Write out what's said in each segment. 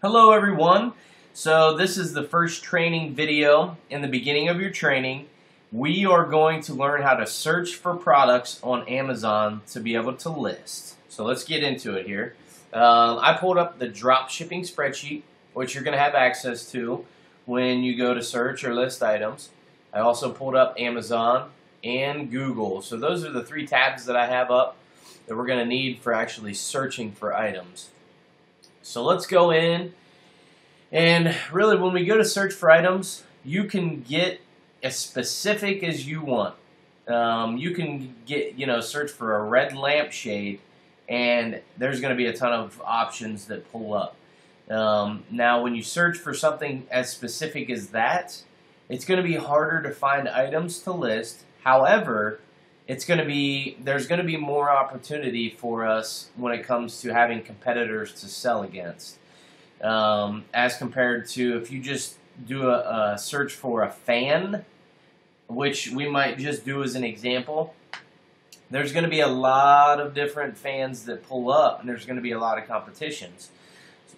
Hello everyone. So this is the first training video. In the beginning of your training, we are going to learn how to search for products on Amazon to be able to list. So let's get into it here. I pulled up the drop shipping spreadsheet, which you're going to have access to when you go to search or list items. I also pulled up Amazon and Google. So those are the three tabs that I have up that we're going to need for actually searching for items. So let's go in, and really when we go to search for items, you can get as specific as you want. You can get, search for a red lampshade, and there's going to be a ton of options that pull up. Now when you search for something as specific as that, it's going to be harder to find items to list. However, there's going to be more opportunity for us when it comes to having competitors to sell against, as compared to if you just do a search for a fan, which we might just do as an example. There's going to be a lot of different fans that pull up, and there's going to be a lot of competitions.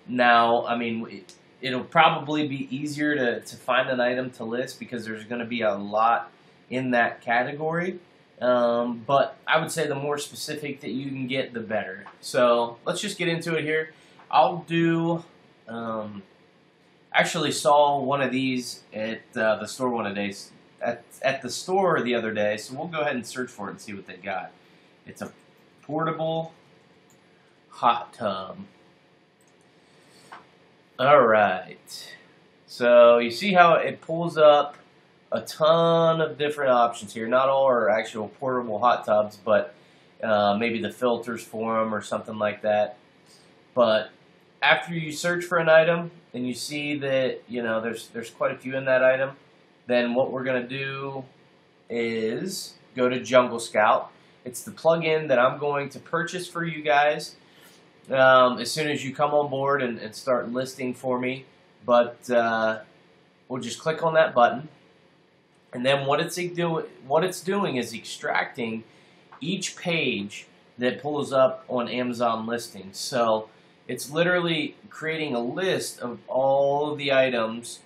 Now, I mean, it'll probably be easier to find an item to list because there's going to be a lot in that category. But I would say the more specific that you can get, the better. So let's just get into it here. I'll do, actually saw one of these at the store at the store the other day, so we'll go ahead and search for it and see what they got. It's a portable hot tub. Alright, so you see how it pulls up a ton of different options here. Not all are actual portable hot tubs, but maybe the filters for them or something like that. But after you search for an item and you see that there's quite a few in that item, then what we're going to do is go to Jungle Scout. It's the plugin that I'm going to purchase for you guys as soon as you come on board and start listing for me. But we'll just click on that button. And then what it's doing is extracting each page that pulls up on Amazon listings. So it's literally creating a list of all of the items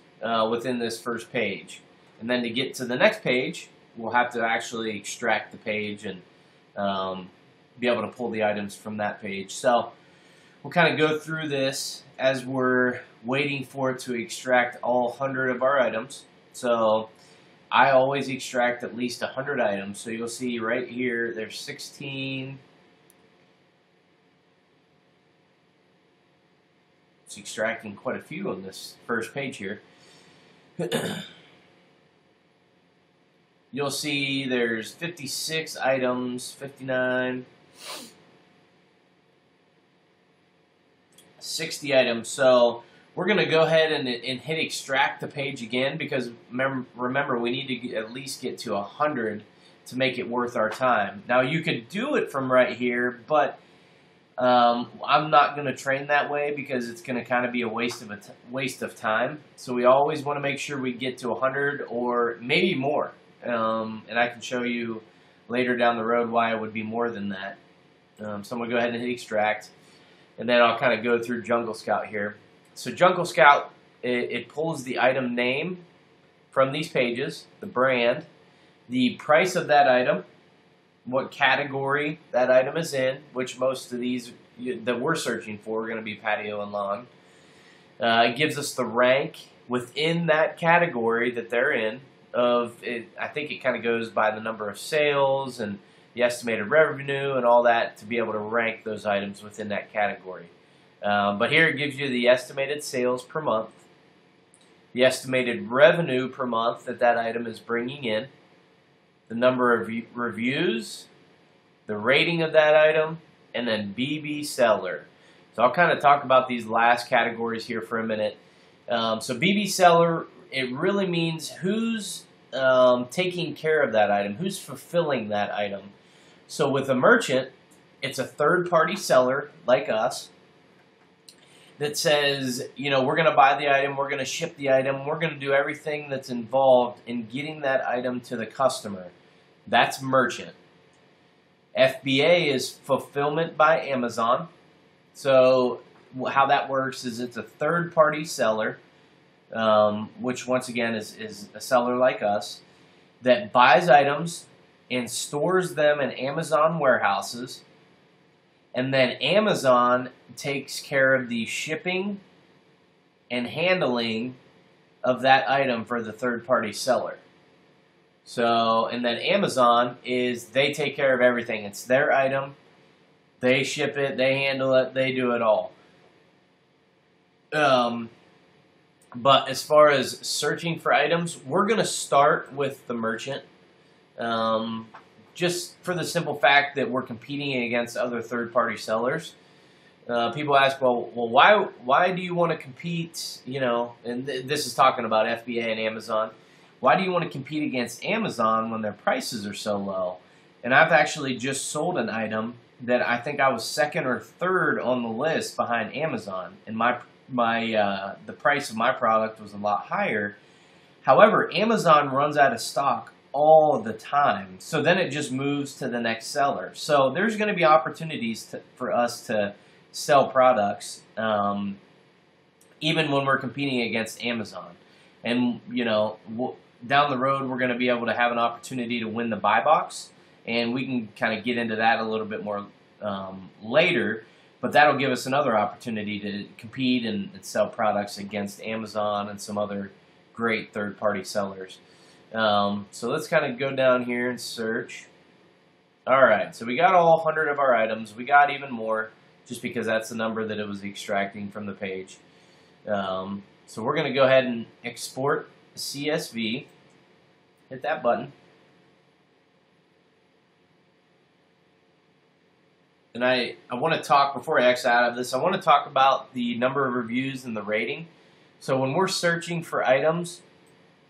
within this first page. And then to get to the next page, we'll have to actually extract the page and be able to pull the items from that page. So we'll kind of go through this as we're waiting for it to extract all 100 of our items. So I always extract at least 100 items. So you'll see right here, there's 16. It's extracting quite a few on this first page here. You'll see there's 56 items, 59, 60 items. So we're going to go ahead and hit extract the page again because remember we need to at least get to 100 to make it worth our time. Now you could do it from right here, but I'm not going to train that way because it's going to kind of be a waste of time. So we always want to make sure we get to 100 or maybe more. And I can show you later down the road why it would be more than that. So I'm going to go ahead and hit extract, and then I'll kind of go through Jungle Scout here. So Jungle Scout, it pulls the item name from these pages, the brand, the price of that item, what category that item is in, which most of these that we're searching for are going to be patio and lawn. It gives us the rank within that category that they're in. I think it kind of goes by the number of sales and the estimated revenue and all that to be able to rank those items within that category. But here it gives you the estimated sales per month, the estimated revenue per month that item is bringing in, the number of reviews, the rating of that item, and then BB seller. So I'll kind of talk about these last categories here for a minute. So BB seller, it really means who's taking care of that item, who's fulfilling that item. So with a merchant, it's a third-party seller like us that says, we're going to buy the item, we're going to ship the item, we're going to do everything that's involved in getting that item to the customer. That's merchant. FBA is fulfillment by Amazon. So how that works is it's a third-party seller, which once again is a seller like us, that buys items and stores them in Amazon warehouses, and then Amazon takes care of the shipping and handling of that item for the third-party seller. So, and then Amazon they take care of everything. It's their item. They ship it, they handle it, they do it all. But as far as searching for items, we're going to start with the merchant. Just for the simple fact that we're competing against other third-party sellers. People ask, well, why do you want to compete, and this is talking about FBA and Amazon. Why do you want to compete against Amazon when their prices are so low? And I've actually just sold an item that I think I was second or third on the list behind Amazon, and the price of my product was a lot higher. However, Amazon runs out of stock all the time, so then it just moves to the next seller. So there's going to be opportunities for us to sell products, even when we're competing against Amazon. And down the road, we're going to be able to have an opportunity to win the buy box, and we can kind of get into that a little bit more later. But that'll give us another opportunity to compete and sell products against Amazon and some other great third-party sellers. So let's kind of go down here and search. All right, so we got all 100 of our items. We got even more just because that's the number that it was extracting from the page. So we're going to go ahead and export CSV. Hit that button. And I want to talk, before I exit out of this, I want to talk about the number of reviews and the rating. So when we're searching for items,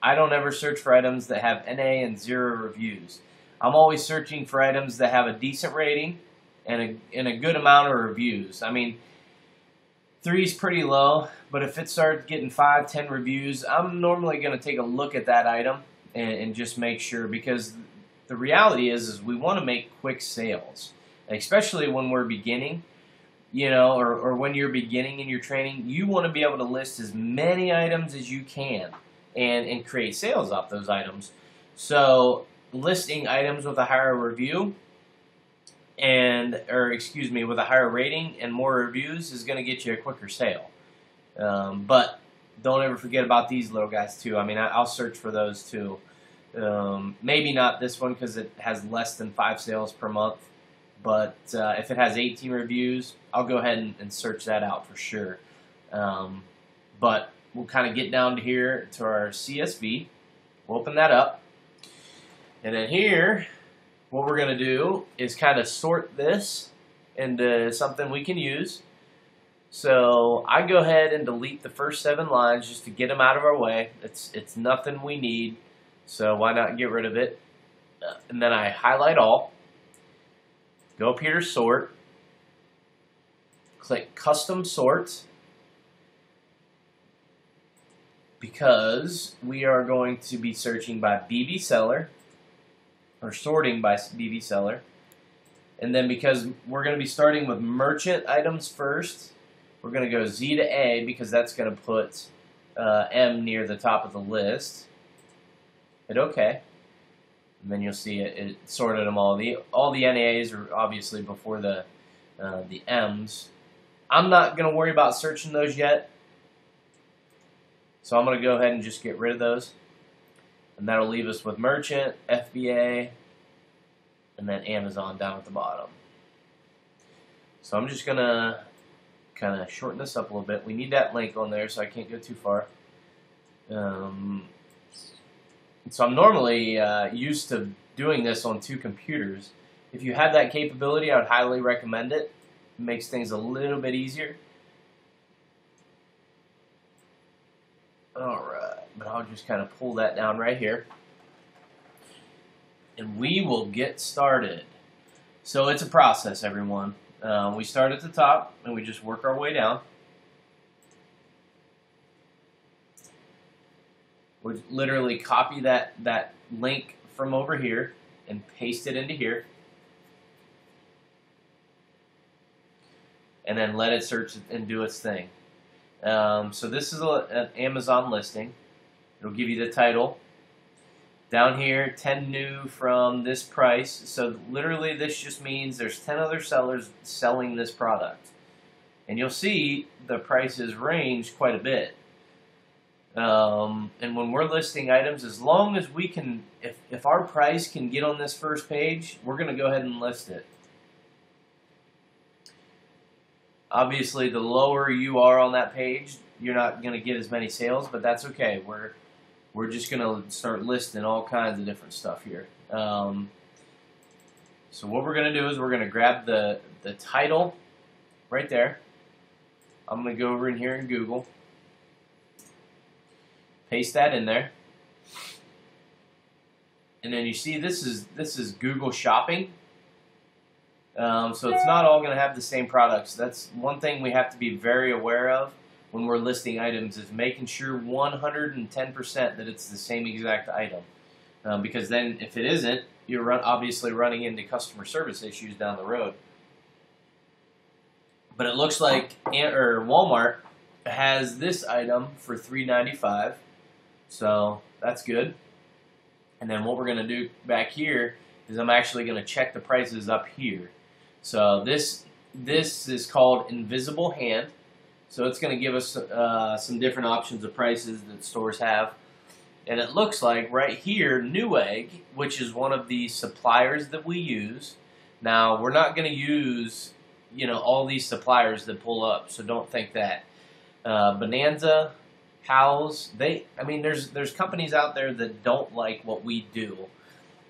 I don't ever search for items that have NA and 0 reviews. I'm always searching for items that have a decent rating and a good amount of reviews. I mean, 3 is pretty low, but if it starts getting 5, 10 reviews, I'm normally going to take a look at that item and just make sure, because the reality is we want to make quick sales, especially when we're beginning, or when you're beginning in your training. You want to be able to list as many items as you can and create sales off those items. So listing items with a higher review with a higher rating and more reviews is going to get you a quicker sale. But don't ever forget about these little guys too. I mean, I'll search for those too. Maybe not this one because it has less than 5 sales per month. But if it has 18 reviews, I'll go ahead and search that out for sure. But we'll kind of get down to here to our CSV. We'll open that up. And then here, what we're going to do is kind of sort this into something we can use. So I go ahead and delete the first 7 lines just to get them out of our way. It's nothing we need, so why not get rid of it? And then I highlight all. Go up here to sort. Click custom sort, because we are going to be searching by BB seller, or sorting by BB seller. And then because we're going to be starting with merchant items first, we're going to go Z to A because that's going to put M near the top of the list. Hit OK. And then you'll see it sorted them all. All the NAs are obviously before the M's. I'm not going to worry about searching those yet. So I'm going to go ahead and just get rid of those. And that'll leave us with merchant, FBA, and then Amazon down at the bottom. So I'm just going to kind of shorten this up a little bit. We need that link on there so I can't go too far. So I'm normally used to doing this on 2 computers. If you have that capability, I would highly recommend it. It makes things a little bit easier. Alright, but I'll just kind of pull that down right here. And we will get started. So it's a process, everyone. We start at the top and we just work our way down. We literally copy that link from over here and paste it into here. and then let it search and do its thing. So this is an Amazon listing. It'll give you the title. Down here, 10 new from this price. So literally this just means there's 10 other sellers selling this product. And you'll see the prices range quite a bit. And when we're listing items, as long as we can, if our price can get on this first page, we're going to go ahead and list it. Obviously, the lower you are on that page, you're not going to get as many sales, but that's okay. We're just going to start listing all kinds of different stuff here. So what we're going to do is we're going to grab the title right there. I'm going to go over in here in Google. Paste that in there. And then you see this is Google Shopping. So it's not all going to have the same products. That's one thing we have to be very aware of when we're listing items, is making sure 110% that it's the same exact item. Because then if it isn't, you're obviously running into customer service issues down the road. But it looks like Walmart has this item for $3.95, so that's good. And then what we're going to do back here is I'm actually going to check the prices up here. So this is called Invisible Hand. So it's going to give us some different options of prices that stores have. And it looks like right here, Newegg, which is one of the suppliers that we use. Now, we're not going to use, all these suppliers that pull up, so don't think that. Bonanza, House, there's companies out there that don't like what we do.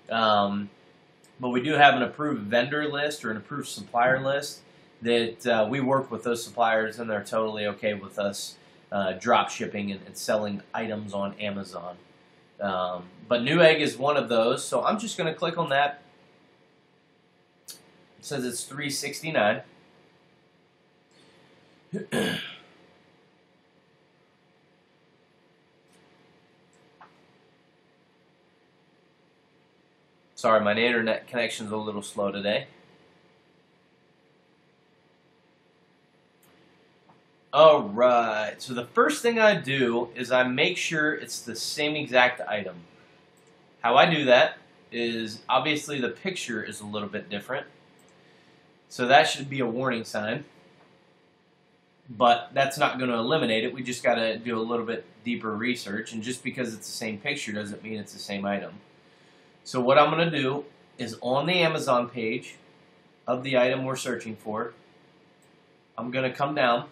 But we do have an approved vendor list or an approved supplier list that we work with those suppliers, and they're totally okay with us drop shipping and selling items on Amazon. But Newegg is one of those, so I'm just going to click on that. It says it's $3.69. Sorry, my internet connection's a little slow today. Alright, so the first thing I do is I make sure it's the same exact item. How I do that is, obviously the picture is a little bit different. So that should be a warning sign. But that's not going to eliminate it. We just got to do a little bit deeper research. And just because it's the same picture doesn't mean it's the same item. So what I'm going to do is on the Amazon page of the item we're searching for, I'm going to come down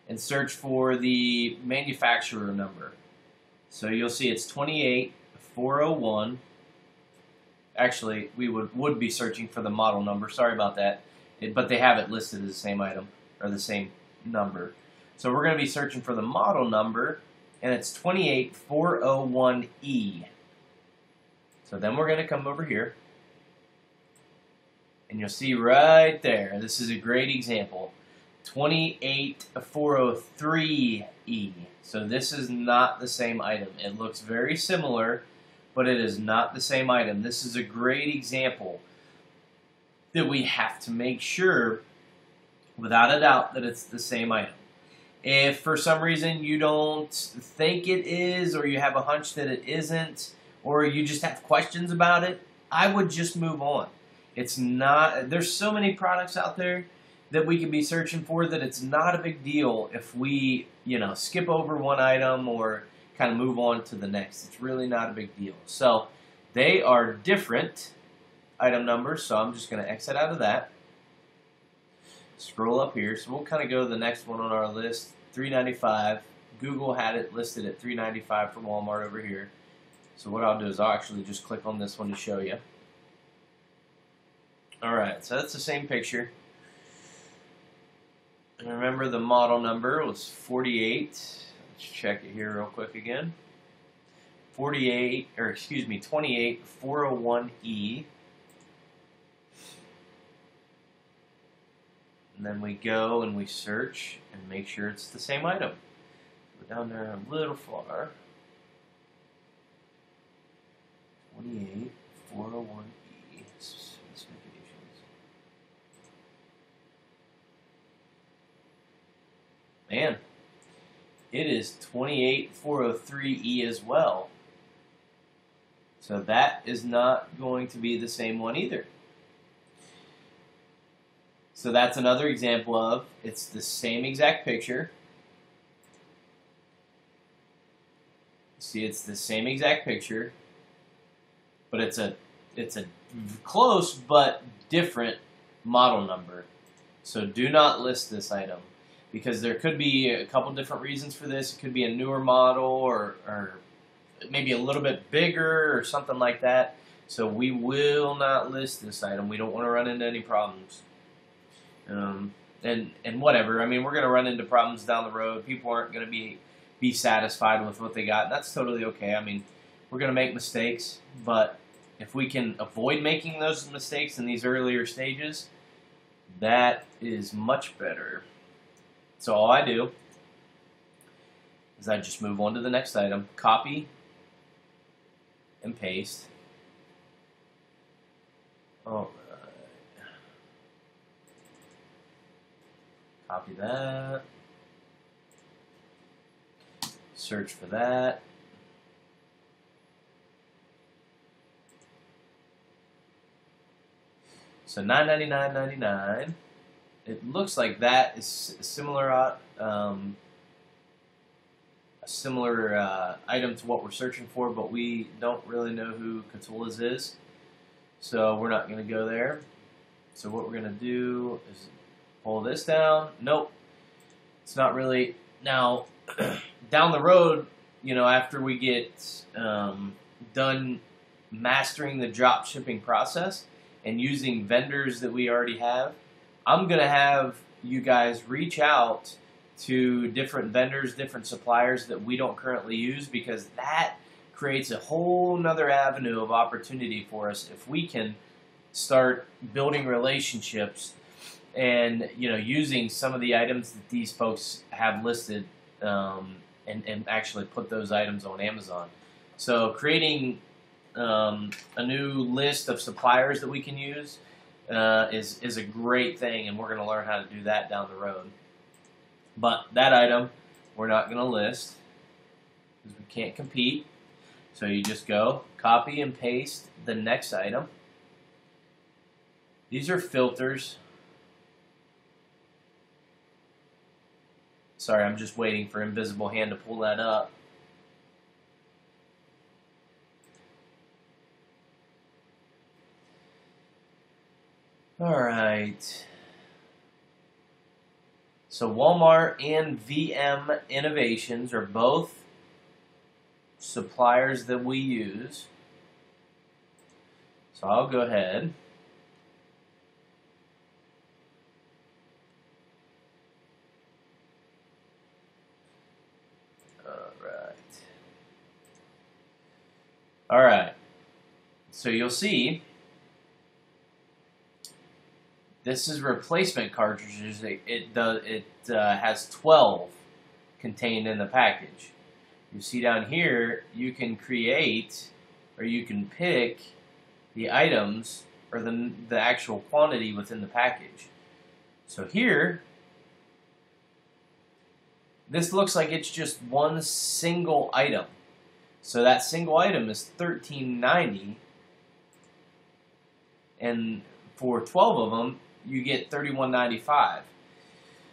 and search for the manufacturer number. So you'll see it's 28401. Actually, we would be searching for the model number. Sorry about that. But they have it listed as the same item, or the same number. So we're going to be searching for the model number, and it's 28401E. So then we're going to come over here, and you'll see right there, this is a great example, 28403E. So this is not the same item. It looks very similar, but it is not the same item. This is a great example that we have to make sure, without a doubt, that it's the same item. If for some reason you don't think it is, or you have a hunch that it isn't, or you just have questions about it, I would just move on. It's not, there's so many products out there that we could be searching for that it's not a big deal if we, skip over one item or kind of move on to the next. It's really not a big deal. So they are different item numbers, so I'm just going to exit out of that. Scroll up here. So we'll kind of go to the next one on our list, $3.95. Google had it listed at $3.95 for Walmart over here. So what I'll do is I'll actually just click on this one to show you. Alright, so that's the same picture. And remember the model number was 48. Let's check it here real quick again. 28401E. And then we go and we search and make sure it's the same item. Go down there a little far. 28401E specifications. Man, it is 28403E as well. So that is not going to be the same one either. So that's another example of it's the same exact picture. See, it's the same exact picture, but it's a close but different model number. So do not list this item because there could be a couple different reasons for this. It could be a newer model or maybe a little bit bigger or something like that. So we will not list this item. We don't want to run into any problems. And whatever. I mean, we're going to run into problems down the road. People aren't going to be satisfied with what they got. That's totally okay. I mean, we're going to make mistakes, but if we can avoid making those mistakes in these earlier stages, that is much better. So all I do is I just move on to the next item, copy and paste. All right. Copy that. Search for that. So $9.99.99. It looks like that is a similar item to what we're searching for, but we don't really know who Catullas is, so we're not going to go there. So what we're going to do is pull this down. Nope, it's not really. Now, down the road, you know, after we get done mastering the drop shipping process and using vendors that we already have, I'm going to have you guys reach out to different vendors, different suppliers that we don't currently use, because that creates a whole nother avenue of opportunity for us if we can start building relationships and, you know, using some of the items that these folks have listed and actually put those items on Amazon. So creating a new list of suppliers that we can use is a great thing, and we're going to learn how to do that down the road. But that item we're not going to list because we can't compete. So you just go copy and paste the next item. These are filters. Sorry, I'm just waiting for Invisible Hand to pull that up. All right. So Walmart and VM Innovations are both suppliers that we use. So I'll go ahead. All right. So you'll see this is replacement cartridges. It has 12 contained in the package. You see down here, you can create or you can pick the items or the actual quantity within the package. So here, this looks like it's just one single item. So that single item is $13.90, and for 12 of them, you get $31.95.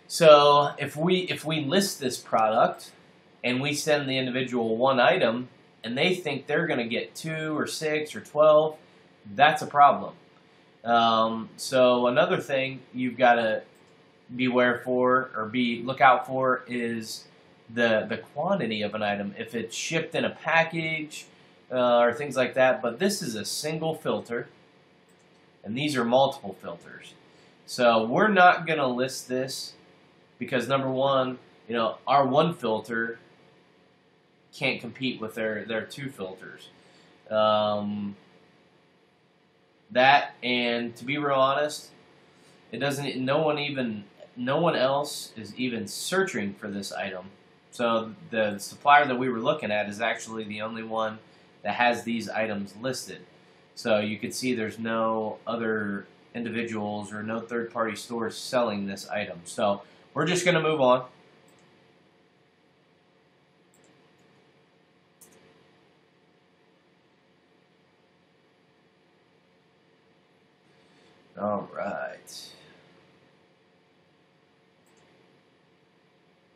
So if we list this product and we send the individual one item and they think they're going to get 2 or 6 or 12, that's a problem. So another thing you've got to beware for or look out for is the quantity of an item, if it's shipped in a package or things like that. But this is a single filter, and these are multiple filters. So we're not going to list this because, number one, you know, our one filter can't compete with their 2 filters. That, and to be real honest, it doesn't. No one else is even searching for this item. So the supplier that we were looking at is actually the only one that has these items listed. So you can see there's no other individuals or no third-party stores selling this item. So we're just going to move on.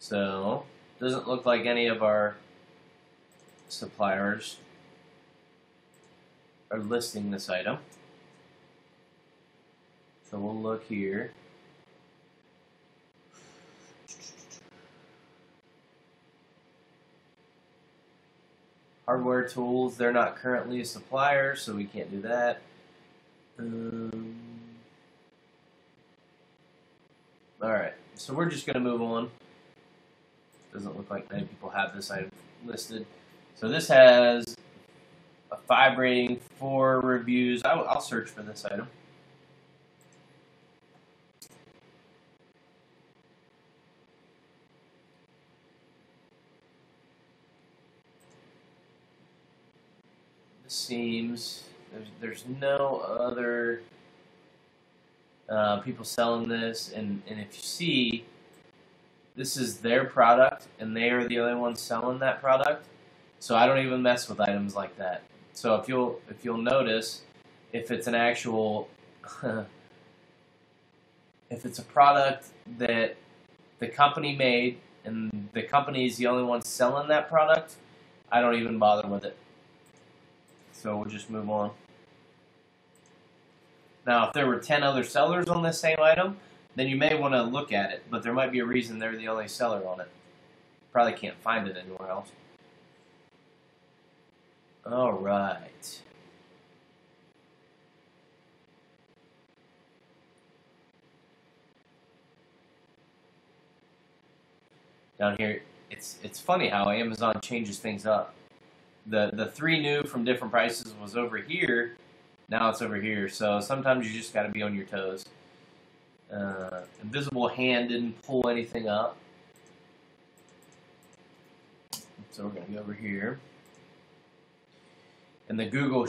So, doesn't look like any of our suppliers are listing this item. So we'll look here. Hardware tools, they're not currently a supplier, so we can't do that. Alright, so we're just going to move on. Doesn't look like many people have this item listed. So this has a 5 rating, 4 reviews. I'll search for this item. Seems there's no other people selling this, and if you see, this is their product and they are the only ones selling that product, so I don't even mess with items like that. So if you'll notice, if it's an actual if it's a product that the company made and the company is the only one selling that product, I don't even bother with it. So we'll just move on. Now, if there were 10 other sellers on this same item, then you may want to look at it, but there might be a reason they're the only seller on it. Probably can't find it anywhere else. All right. Down here, it's funny how Amazon changes things up. The 3 new from different prices was over here. Now it's over here. So sometimes you just got to be on your toes. Invisible hand didn't pull anything up. So we're going to go over here. And the Google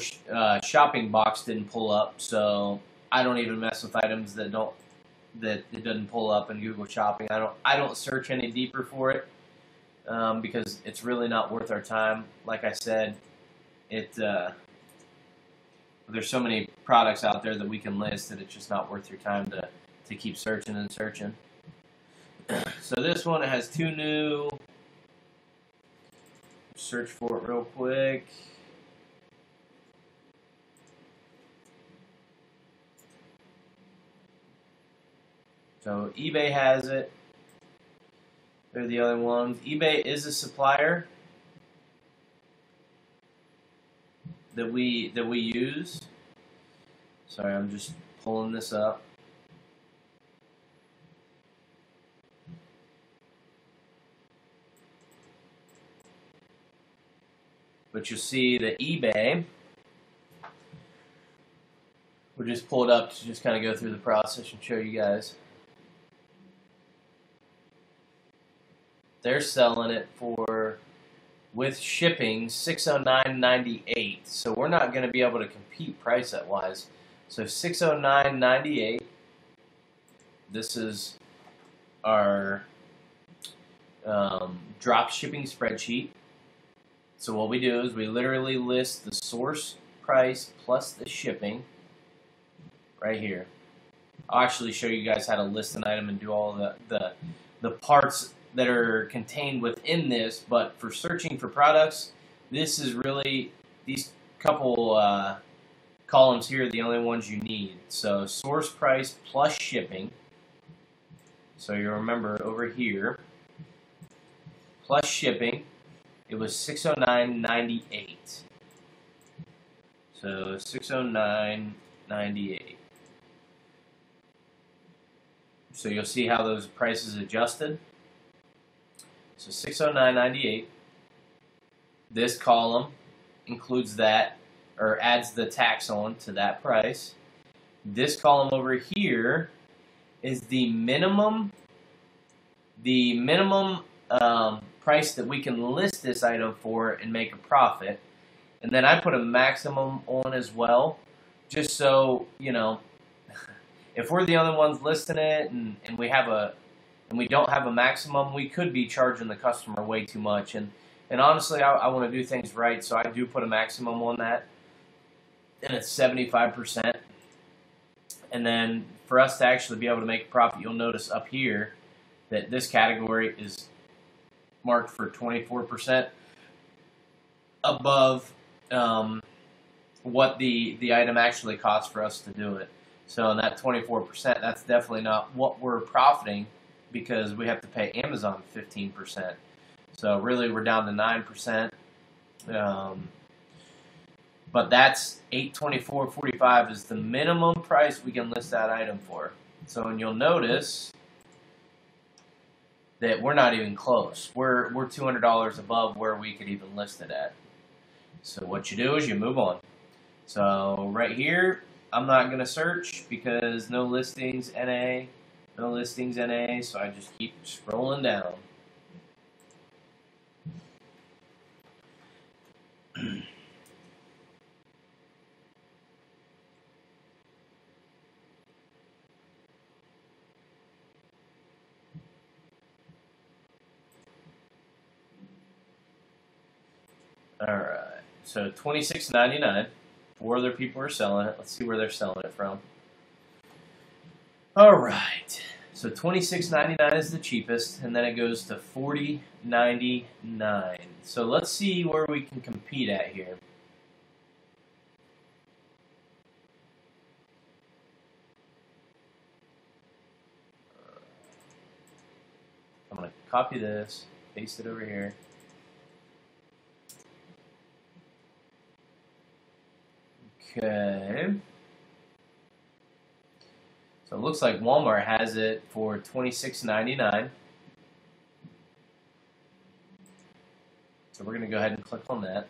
shopping box didn't pull up. So I don't even mess with items that it doesn't pull up in Google Shopping. I don't search any deeper for it. Because it's really not worth our time. Like I said, there's so many products out there that we can list that it's just not worth your time to keep searching and searching. So this one, it has 2 new. Search for it real quick. So eBay has it. They're the other ones. eBay is a supplier that we use. Sorry, I'm just pulling this up. But you'll see that eBay, we'll just pull it up to just kind of go through the process and show you guys. They're selling it for, with shipping, $609.98. So we're not going to be able to compete price set wise. So $609.98. This is our drop shipping spreadsheet. So what we do is we literally list the source price plus the shipping right here. I'll actually show you guys how to list an item and do all the parts that are contained within this, but for searching for products, this is really, these couple columns here are the only ones you need. So source price plus shipping. So you remember over here, plus shipping, it was $609.98. So $609.98. So you'll see how those prices adjusted. So $609.98. This column includes that, or adds the tax on to that price. This column over here is the minimum price that we can list this item for and make a profit. And then I put a maximum on as well, just so, you know, if we're the only ones listing it and we don't have a maximum, we could be charging the customer way too much. And honestly, I want to do things right, so I do put a maximum on that, and it's 75%. And then for us to actually be able to make a profit, you'll notice up here that this category is marked for 24% above what the item actually costs for us to do it. So in that 24%, that's definitely not what we're profiting, because we have to pay Amazon 15%. So really, we're down to 9%. But that's $824.45 is the minimum price we can list that item for. So, and you'll notice that we're not even close. We're $200 above where we could even list it at. So what you do is you move on. So right here, I'm not going to search because no listings NA, no listings NA, so I just keep scrolling down. Alright, so $26.99. 4 other people are selling it. Let's see where they're selling it from. Alright, so $26.99 is the cheapest, and then it goes to $40.99. So let's see where we can compete at here. I'm going to copy this, paste it over here. Okay. So it looks like Walmart has it for $26.99. So we're going to go ahead and click on that.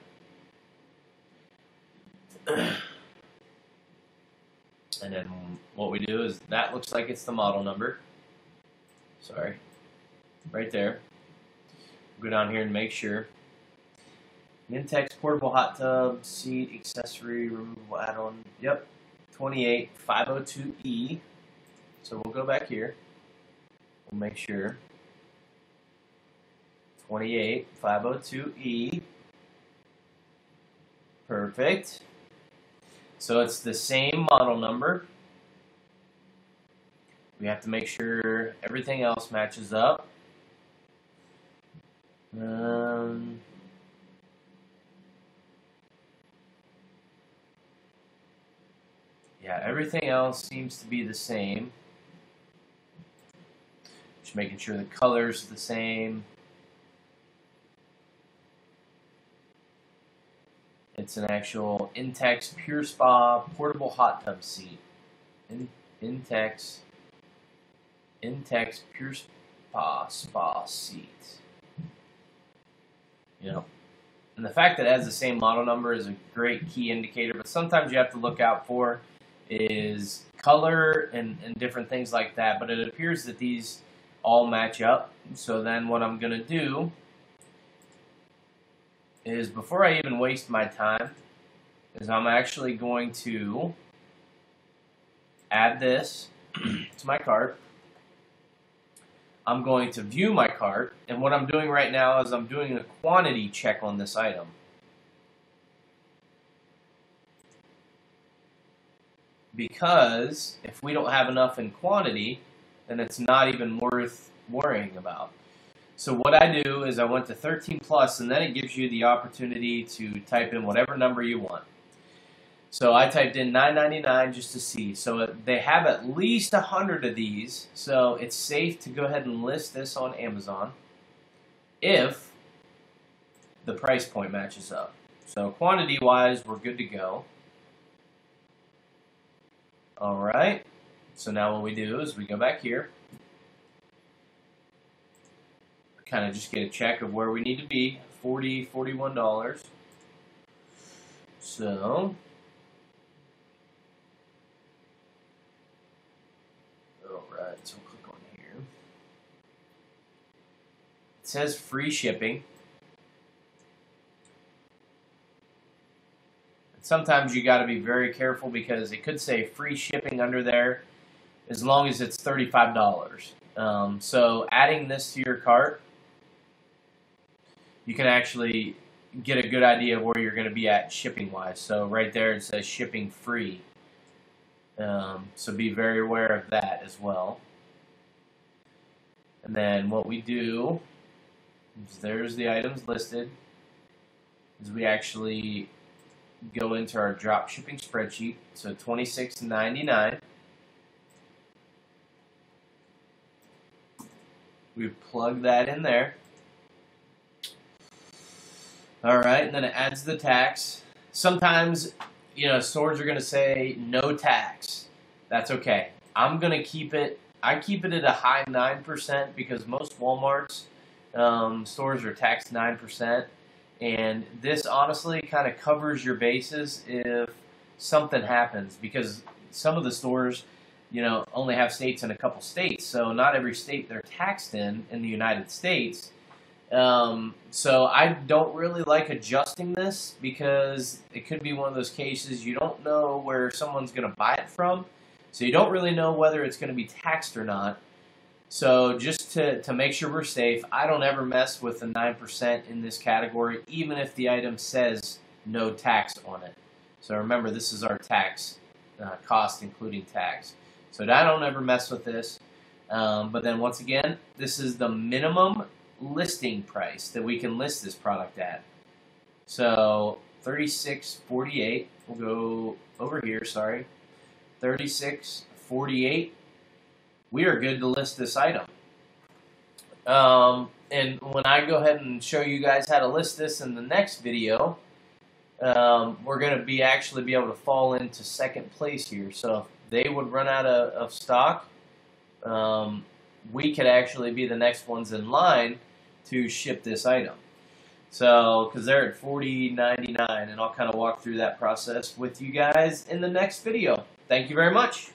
And then what we do is, that looks like it's the model number. Sorry. Right there. Go down here and make sure. Intex portable hot tub, seat, accessory, removable add-on. Yep, 28502E. So we'll go back here. We'll make sure. 28502E. Perfect. So it's the same model number. We have to make sure everything else matches up. Yeah, everything else seems to be the same. Just making sure the color's the same. It's an actual Intex Pure Spa portable hot tub seat. Intex Pure Spa seat. Yep. And the fact that it has the same model number is a great key indicator, but sometimes you have to look out for is color and different things like that. But it appears that these all match up. So then what I'm going to do is, before I even waste my time, is I'm actually going to add this to my cart. I'm going to view my cart, and what I'm doing right now is I'm doing a quantity check on this item. Because if we don't have enough in quantity, then it's not even worth worrying about. So what I do is I went to 13 plus, and then it gives you the opportunity to type in whatever number you want. So I typed in $9.99 just to see. So they have at least 100 of these, so it's safe to go ahead and list this on Amazon if the price point matches up. So quantity-wise, we're good to go. All right. So now what we do is we go back here. Kind of just get a check of where we need to be. $40, $41. So alright, so we'll click on here. It says free shipping. Sometimes you got to be very careful because it could say free shipping under there as long as it's $35. So adding this to your cart, you can actually get a good idea of where you're going to be at shipping wise. So right there it says shipping free. So be very aware of that as well. And then what we do There's the items listed. As we actually go into our drop shipping spreadsheet, so $26.99. We plug that in there. All right, and then it adds the tax. Sometimes, stores are going to say no tax. That's okay. I'm going to keep it. I keep it at a high 9% because most Walmart's stores are taxed 9%. And this honestly kind of covers your bases if something happens, because some of the stores, only have states in a couple states. So not every state they're taxed in the United States. So I don't really like adjusting this because it could be one of those cases you don't know where someone's going to buy it from. So you don't really know whether it's going to be taxed or not. So just to make sure we're safe, I don't ever mess with the 9% in this category, even if the item says no tax on it. So remember, this is our tax cost, including tax. So I don't ever mess with this. But then once again, this is the minimum listing price that we can list this product at. So $36.48. We'll go over here, sorry. $36.48. We are good to list this item. And when I go ahead and show you guys how to list this in the next video, we're going to be able to fall into second place here. So if they would run out of stock, we could actually be the next ones in line to ship this item. So, because they're at $40.99, and I'll kind of walk through that process with you guys in the next video. Thank you very much.